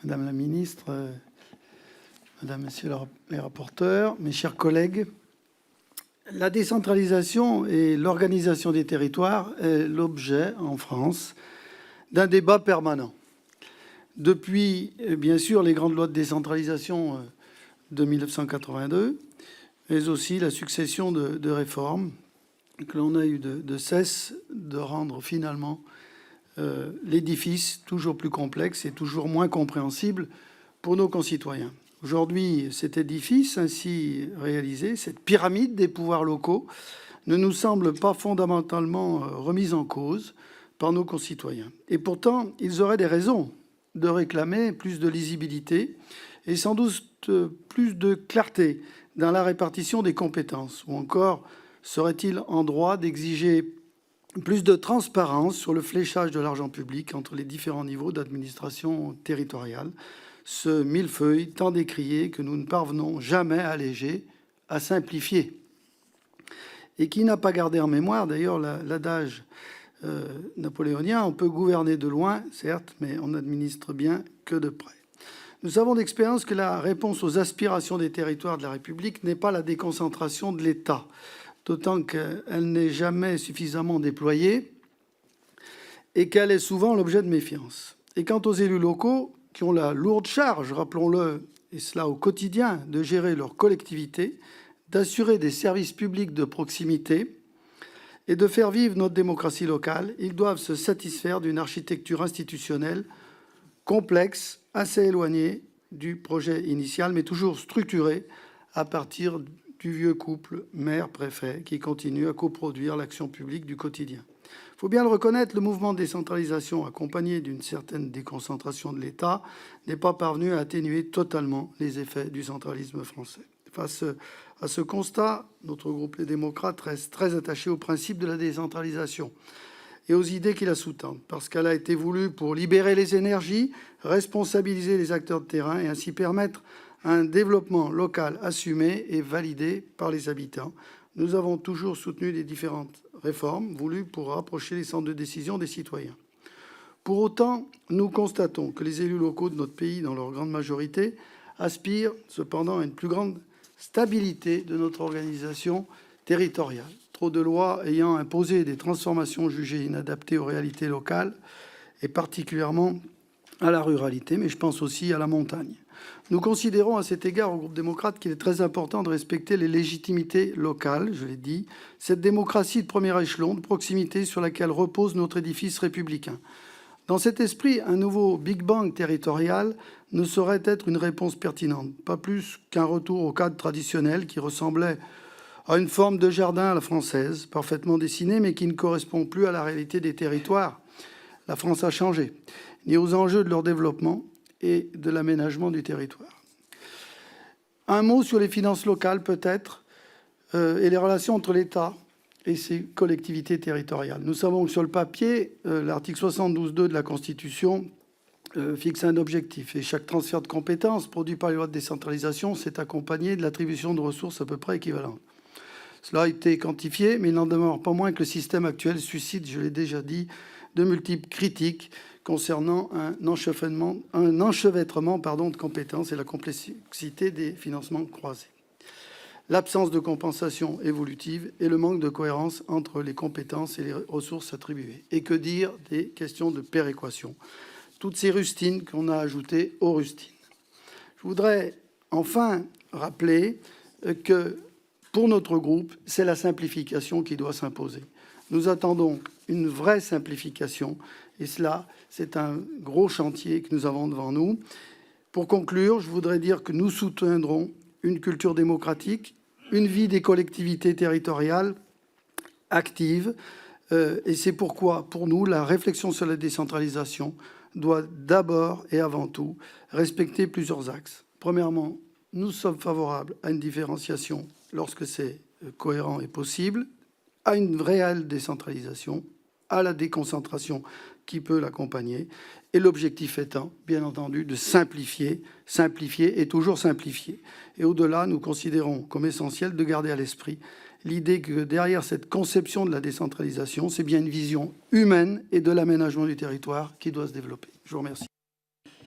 Madame la ministre, Madame, Messieurs les rapporteurs, mes chers collègues, la décentralisation et l'organisation des territoires est l'objet, en France, d'un débat permanent. Depuis, bien sûr, les grandes lois de décentralisation de 1982, mais aussi la succession de réformes que l'on a eu de cesse de rendre finalement l'édifice toujours plus complexe et toujours moins compréhensible pour nos concitoyens. Aujourd'hui, cet édifice ainsi réalisé, cette pyramide des pouvoirs locaux, ne nous semble pas fondamentalement remise en cause par nos concitoyens. Et pourtant, ils auraient des raisons de réclamer plus de lisibilité et sans doute plus de clarté dans la répartition des compétences. Ou encore, serait-il en droit d'exiger plus de transparence sur le fléchage de l'argent public entre les différents niveaux d'administration territoriale, ce millefeuille tant décrié que nous ne parvenons jamais à alléger, à simplifier. Et qui n'a pas gardé en mémoire, d'ailleurs, l'adage napoléonien, on peut gouverner de loin, certes, mais on n'administre bien que de près. Nous savons d'expérience que la réponse aux aspirations des territoires de la République n'est pas la déconcentration de l'État, d'autant qu'elle n'est jamais suffisamment déployée et qu'elle est souvent l'objet de méfiance. Et quant aux élus locaux, qui ont la lourde charge, rappelons-le, et cela au quotidien, de gérer leur collectivité, d'assurer des services publics de proximité et de faire vivre notre démocratie locale, ils doivent se satisfaire d'une architecture institutionnelle complexe, assez éloignée du projet initial, mais toujours structurée à partir du vieux couple maire-préfet qui continue à coproduire l'action publique du quotidien. Il faut bien le reconnaître, le mouvement de décentralisation accompagné d'une certaine déconcentration de l'État n'est pas parvenu à atténuer totalement les effets du centralisme français. Face à ce constat, notre groupe Les Démocrates reste très attaché au principe de la décentralisation et aux idées qui la sous-tendent, parce qu'elle a été voulue pour libérer les énergies, responsabiliser les acteurs de terrain et ainsi permettre un développement local assumé et validé par les habitants. Nous avons toujours soutenu les différentes réformes voulues pour rapprocher les centres de décision des citoyens. Pour autant, nous constatons que les élus locaux de notre pays, dans leur grande majorité, aspirent cependant à une plus grande stabilité de notre organisation territoriale. Trop de lois ayant imposé des transformations jugées inadaptées aux réalités locales, et particulièrement à la ruralité, mais je pense aussi à la montagne. Nous considérons à cet égard au groupe démocrate qu'il est très important de respecter les légitimités locales, je l'ai dit, cette démocratie de premier échelon, de proximité sur laquelle repose notre édifice républicain. Dans cet esprit, un nouveau Big Bang territorial ne saurait être une réponse pertinente, pas plus qu'un retour au cadre traditionnel qui ressemblait à une forme de jardin à la française, parfaitement dessinée, mais qui ne correspond plus à la réalité des territoires. La France a changé, ni aux enjeux de leur développement et de l'aménagement du territoire. Un mot sur les finances locales, peut-être, et les relations entre l'État et ses collectivités territoriales. Nous savons que sur le papier, l'article 72.2 de la Constitution fixe un objectif. Et chaque transfert de compétences produit par les lois de décentralisation s'est accompagné de l'attribution de ressources à peu près équivalentes. Cela a été quantifié, mais il n'en demeure pas moins que le système actuel suscite, je l'ai déjà dit, de multiples critiques concernant un enchevêtrement de compétences et la complexité des financements croisés. L'absence de compensation évolutive et le manque de cohérence entre les compétences et les ressources attribuées. Et que dire des questions de péréquation? Toutes ces rustines qu'on a ajoutées aux rustines. Je voudrais enfin rappeler que pour notre groupe, c'est la simplification qui doit s'imposer. Nous attendons une vraie simplification et cela, c'est un gros chantier que nous avons devant nous. Pour conclure, je voudrais dire que nous soutiendrons une culture démocratique, une vie des collectivités territoriales active. Et c'est pourquoi, pour nous, la réflexion sur la décentralisation doit d'abord et avant tout respecter plusieurs axes. Premièrement, nous sommes favorables à une différenciation lorsque c'est cohérent et possible, à une réelle décentralisation, à la déconcentration qui peut l'accompagner, et l'objectif étant, bien entendu, de simplifier, simplifier et toujours simplifier. Et au-delà, nous considérons comme essentiel de garder à l'esprit l'idée que derrière cette conception de la décentralisation, c'est bien une vision humaine et de l'aménagement du territoire qui doit se développer. Je vous remercie.